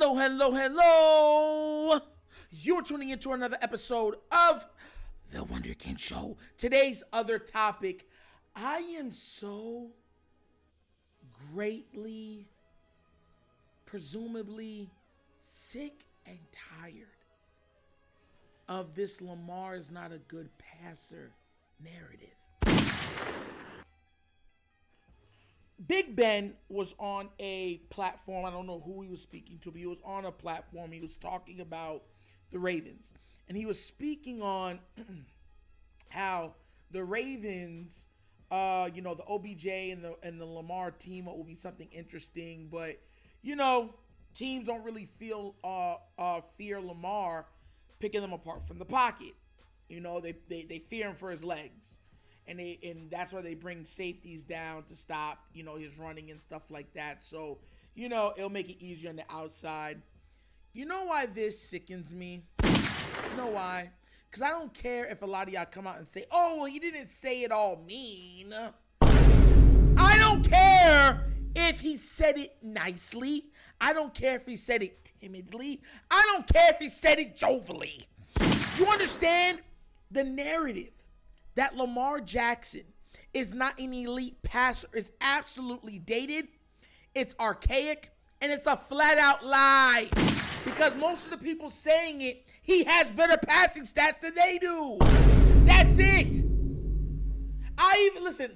Hello, hello, hello. You're tuning into another episode of The Wunderkind Show. Today's other topic, I am so greatly, presumably sick and tired of this Lamar is not a good passer narrative. Big Ben was on a platform. I don't know who he was speaking to, but he was on a platform. He was talking about the Ravens. And he was speaking on how the Ravens, the OBJ and the Lamar team will be something interesting. But, teams don't really fear Lamar picking them apart from the pocket. They fear him for his legs. And that's why they bring safeties down to stop, his running and stuff like that. So, it'll make it easier on the outside. You know why this sickens me? You know why? Because I don't care if a lot of y'all come out and say, oh, well, he didn't say it all mean. I don't care if he said it nicely. I don't care if he said it timidly. I don't care if he said it jovially. You understand? The narrative that Lamar Jackson is not an elite passer is absolutely dated, it's archaic, and it's a flat-out lie. Because most of the people saying it, he has better passing stats than they do. That's it.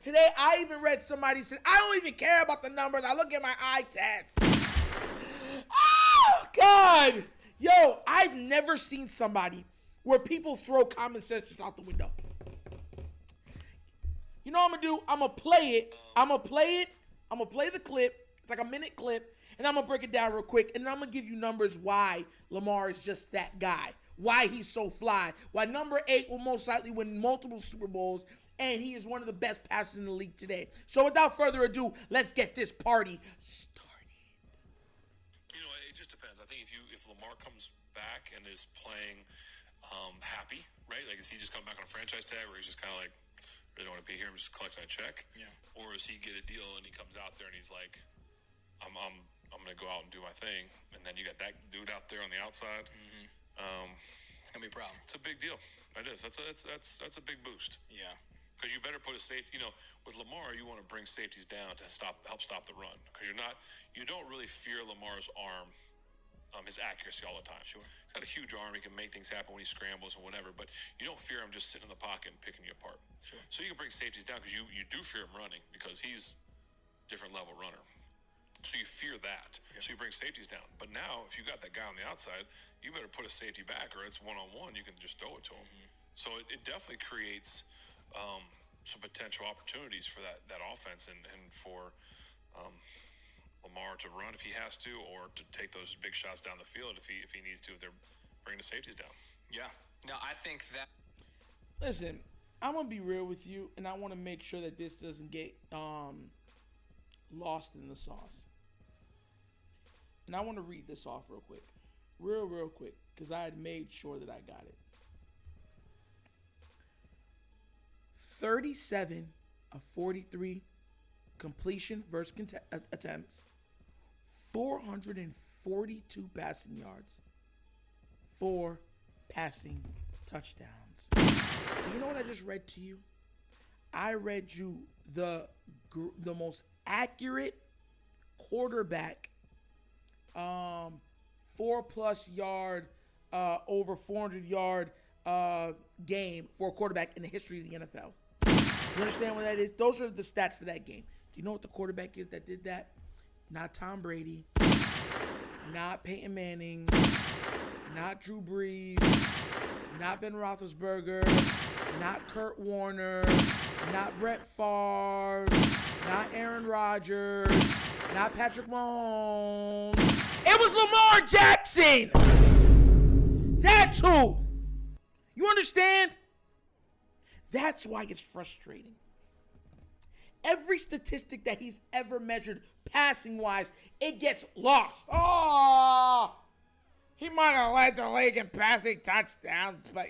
Today I even read somebody said, I don't even care about the numbers. I look at my eye test. Oh, God. Yo, I've never seen somebody where people throw common sense just out the window. You know what I'm going to do? I'm going to play it. I'm going to play the clip. It's like a minute clip. And I'm going to break it down real quick. And then I'm going to give you numbers why Lamar is just that guy. Why he's so fly. Why number 8 will most likely win multiple Super Bowls. And he is one of the best passers in the league today. So without further ado, let's get this party started. It just depends. I think if Lamar comes back and is playing happy, right? Like, is he just coming back on a franchise tag where he's just kind of like, really don't want to be here, I'm just collecting a check? Yeah. Or does he get a deal and he comes out there and he's like, I'm going to go out and do my thing. And then you got that dude out there on the outside. Mm-hmm. It's going to be a problem. It's a big deal. It is. That's a big boost. Yeah. Because you better put a safety, with Lamar, you want to bring safeties down to help stop the run. Because you don't really fear Lamar's arm, his accuracy all the time. Sure. He's got a huge arm. He can make things happen when he scrambles and whatever, but you don't fear him just sitting in the pocket and picking you apart. Sure. So you can bring safeties down because you do fear him running because he's a different level runner. So you fear that. Yeah. So you bring safeties down. But now, if you got that guy on the outside, you better put a safety back or it's one-on-one. You can just throw it to him. Mm-hmm. So it definitely creates some potential opportunities for that offense and for Lamar to run if he has to, or to take those big shots down the field if he needs to, if they're bringing the safeties down. Yeah. No, I think that... Listen, I'm going to be real with you, and I want to make sure that this doesn't get lost in the sauce. And I want to read this off real quick. Real quick, because I had made sure that I got it. 37 of 43 completion versus attempts, 442 passing yards, 4 passing touchdowns. You know what I just read to you? I read you the most accurate quarterback, 4+ yard, over 400 yard game for a quarterback in the history of the NFL. You understand what that is? Those are the stats for that game. Do you know what the quarterback is that did that? Not Tom Brady, not Peyton Manning, not Drew Brees, not Ben Roethlisberger, not Kurt Warner, not Brett Favre, not Aaron Rodgers, not Patrick Mahomes. It was Lamar Jackson. That's who. You understand? That's why it's frustrating. Every statistic that he's ever measured passing-wise, it gets lost. Oh, he might have led the league in passing touchdowns, but,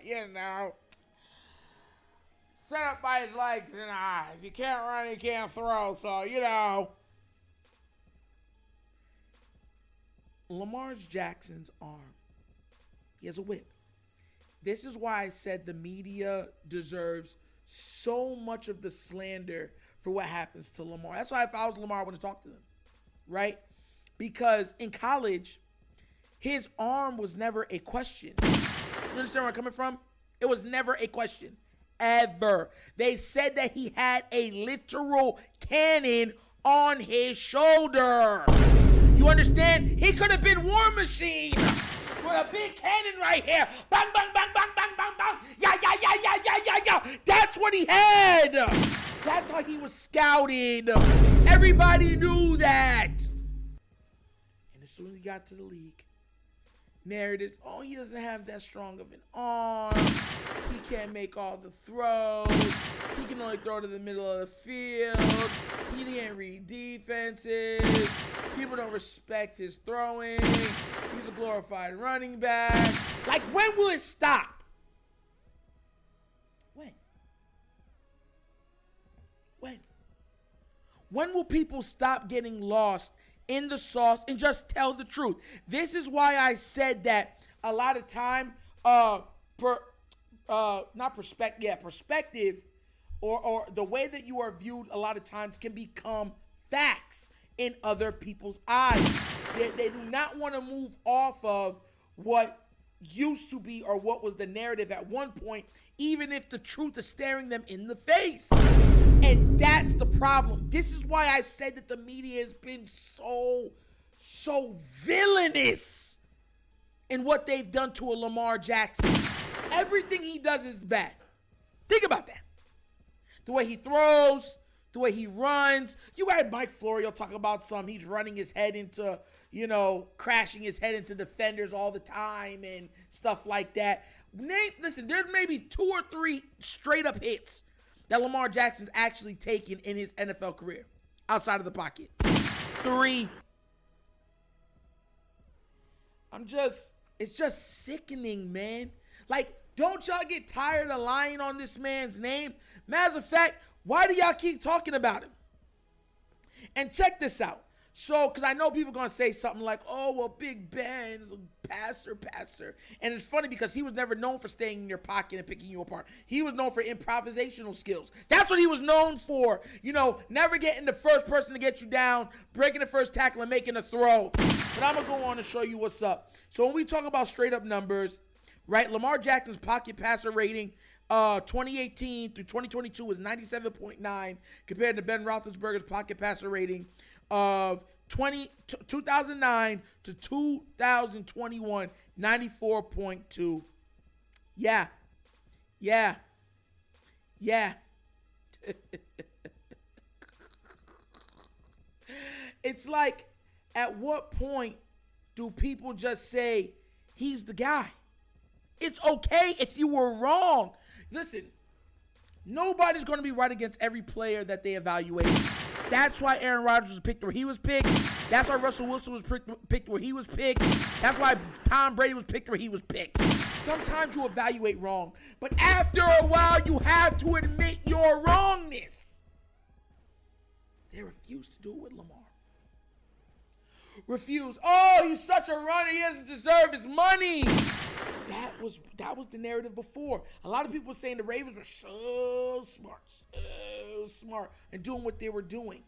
set up by his legs, and if you can't run, you can't throw, so, Lamar Jackson's arm, he has a whip. This is why I said the media deserves so much of the slander for what happens to Lamar. That's why if I was Lamar, I wouldn't talk to them, right? Because in college, his arm was never a question. You understand where I'm coming from? It was never a question, ever. They said that he had a literal cannon on his shoulder. You understand? He could have been War Machine with a big cannon right here. Bang, bang, bang, bang, bang, bang, bang. Yeah, yeah, yeah, yeah, yeah, yeah, yeah. That's what he had. That's how he was scouted. Everybody knew that. And as soon as he got to the league, narratives, oh, he doesn't have that strong of an arm. He can't make all the throws. He can only throw to the middle of the field. He can't read defenses. People don't respect his throwing. He's a glorified running back. Like, when will it stop? When? When will people stop getting lost in the sauce and just tell the truth? This is why I said that a lot of time, perspective or the way that you are viewed a lot of times can become facts in other people's eyes. They do not want to move off of what used to be or what was the narrative at one point, even if the truth is staring them in the face. And that's the problem. This is why I said that the media has been so villainous in what they've done to a Lamar Jackson. Everything he does is bad. Think about that. The way he throws, the way he runs. You had Mike Florio talk about he's running his head into, crashing his head into defenders all the time and stuff like that. Listen, there's maybe 2 or 3 straight up hits that Lamar Jackson's actually taken in his NFL career outside of the pocket. 3. It's just sickening, man. Like, don't y'all get tired of lying on this man's name? Matter of fact, why do y'all keep talking about him? And check this out. So, because I know people are going to say something like, oh, well, Big Ben is a passer. And it's funny because he was never known for staying in your pocket and picking you apart. He was known for improvisational skills. That's what he was known for. Never getting the first person to get you down, breaking the first tackle, and making a throw. But I'm going to go on and show you what's up. So, when we talk about straight up numbers, right, Lamar Jackson's pocket passer rating 2018 through 2022 was 97.9 compared to Ben Roethlisberger's pocket passer rating of 2009 to 2021, 94.2. Yeah. It's like, at what point do people just say, he's the guy? It's okay if you were wrong. Listen, nobody's going to be right against every player that they evaluate. That's why Aaron Rodgers was picked where he was picked. That's why Russell Wilson was picked where he was picked. That's why Tom Brady was picked where he was picked. Sometimes you evaluate wrong, but after a while, you have to admit your wrongness. They refuse to do it with Lamar. Refuse. Oh, he's such a runner. He doesn't deserve his money. That was the narrative before. A lot of people were saying the Ravens were so smart and doing what they were doing.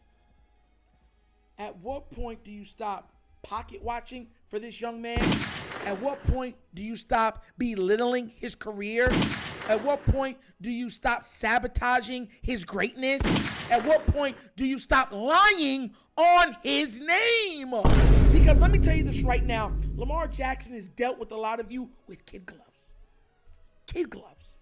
At what point do you stop pocket watching for this young man? At what point do you stop belittling his career? At what point do you stop sabotaging his greatness? At what point do you stop lying on his name? Because let me tell you this right now. Lamar Jackson has dealt with a lot of you with kid gloves. Kid gloves.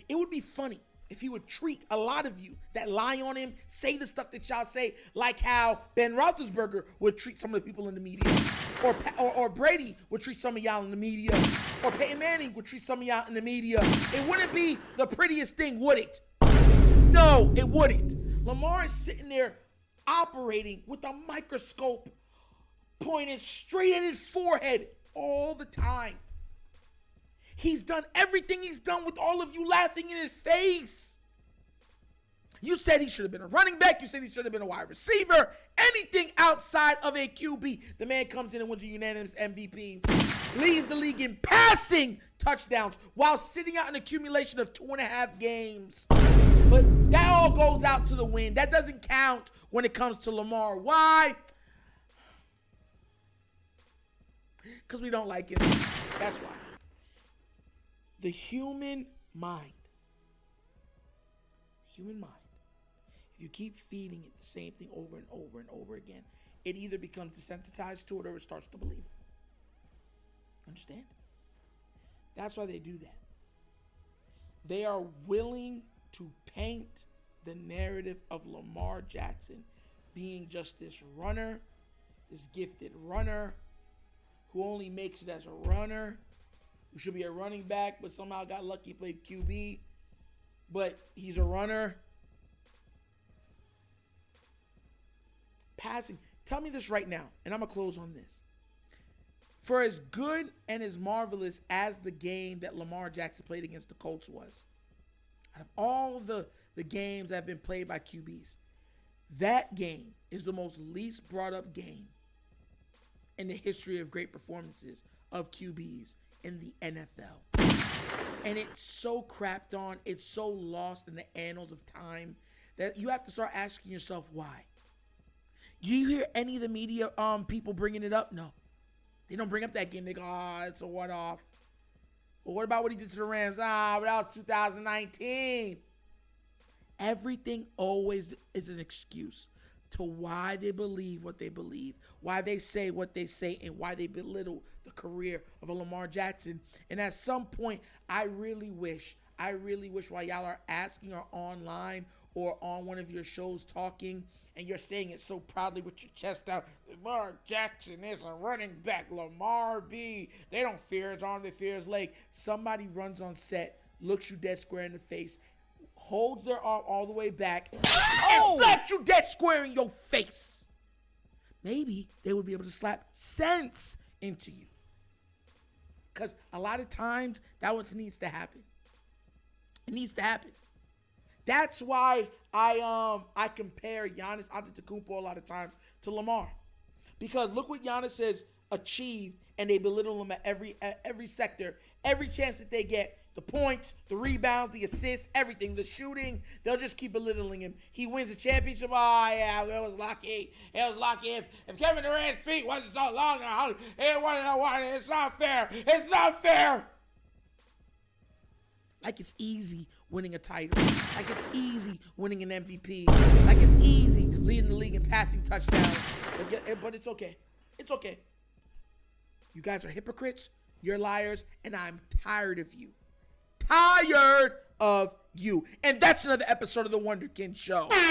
It would be funny if he would treat a lot of you that lie on him, say the stuff that y'all say, like how Ben Roethlisberger would treat some of the people in the media, or Brady would treat some of y'all in the media, or Peyton Manning would treat some of y'all in the media. It wouldn't be the prettiest thing, would it? No, it wouldn't. Lamar is sitting there operating with a microscope pointed straight at his forehead all the time. He's done everything he's done with all of you laughing in his face. You said he should have been a running back. You said he should have been a wide receiver. Anything outside of a QB. The man comes in and wins a unanimous MVP. Leads the league in passing touchdowns while sitting out an accumulation of 2.5 games. But that all goes out to the wind. That doesn't count when it comes to Lamar. Why? Because we don't like him. That's why. The human mind. If you keep feeding it the same thing over and over and over again, it either becomes desensitized to it or it starts to believe it. Understand? That's why they do that. They are willing to paint the narrative of Lamar Jackson being just this runner, this gifted runner, who only makes it as a runner, who should be a running back, but somehow got lucky, played QB, but he's a runner. Passing. Tell me this right now, and I'm going to close on this. For as good and as marvelous as the game that Lamar Jackson played against the Colts was, out of all the games that have been played by QBs, that game is the most least brought up game in the history of great performances of QBs in the NFL. And it's so crapped on, it's so lost in the annals of time that you have to start asking yourself why. Do you hear any of the media people bringing it up? No. They don't bring up that game. They go, it's a one-off. Well, what about what he did to the Rams? But that was 2019. Everything always is an excuse to why they believe what they believe, why they say what they say, and why they belittle the career of a Lamar Jackson. And at some point, I really wish while y'all are asking or online or on one of your shows talking, and you're saying it so proudly with your chest out, Lamar Jackson is a running back, Lamar B. They don't fear his arm, they fear his leg. Somebody runs on set, looks you dead square in the face, holds their arm all the way back, and slaps you dead square in your face. Maybe they would be able to slap sense into you. Because a lot of times, that what needs to happen. It needs to happen. That's why I compare Giannis Antetokounmpo a lot of times to Lamar, because look what Giannis has achieved, and they belittle him at every sector, every chance that they get. The points, the rebounds, the assists, everything, the shooting, they'll just keep belittling him. He wins a championship. Oh, yeah, it was lucky. It was lucky. If Kevin Durant's feet wasn't so long, it wasn't. It's not fair. It's not fair. Like it's easy winning a title. Like it's easy winning an MVP. Like it's easy leading the league in passing touchdowns. But it's okay. It's okay. You guys are hypocrites. You're liars. And I'm tired of you. Tired of you. And that's another episode of The Wunderkind Show. Listen,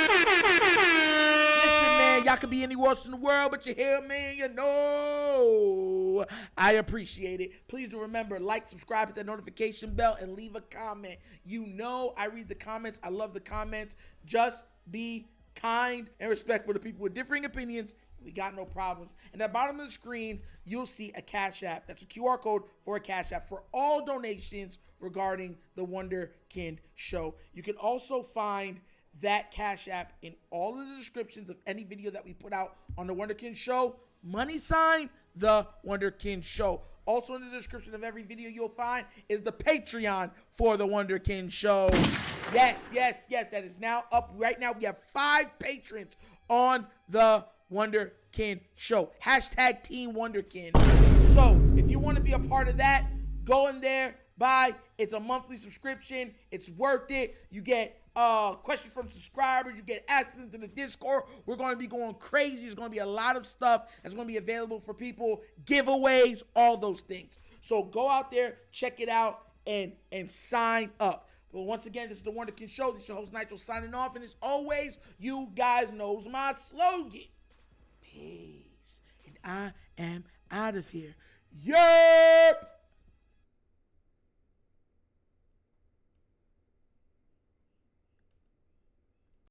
man, y'all can be anywhere else in the world, but you hear me, you know I appreciate it. Please do remember, like, subscribe, hit that notification bell, and leave a comment. You know I read the comments. I love the comments. Just be kind and respectful to people with differing opinions. We got no problems. And at the bottom of the screen, you'll see a Cash App. That's a QR code for a Cash App for all donations regarding the Wunderkind Show. You can also find that Cash App in all of the descriptions of any video that we put out on the Wunderkind Show. $, the Wunderkind Show. Also in the description of every video you'll find is the Patreon for the Wunderkind Show. Yes, that is now up right now. We have 5 patrons on the Wunderkind Show. # Team Wunderkind. So if you want to be a part of that, go in there, buy. It's a monthly subscription. It's worth it. You get questions from subscribers. You get access to the Discord. We're going to be going crazy. There's going to be a lot of stuff that's going to be available for people. Giveaways, all those things. So go out there, check it out, and sign up. But once again, this is the Wunderkind Show. This is your host, Nitro, signing off. And as always, you guys knows my slogan. Peace. And I am out of here. Yerp!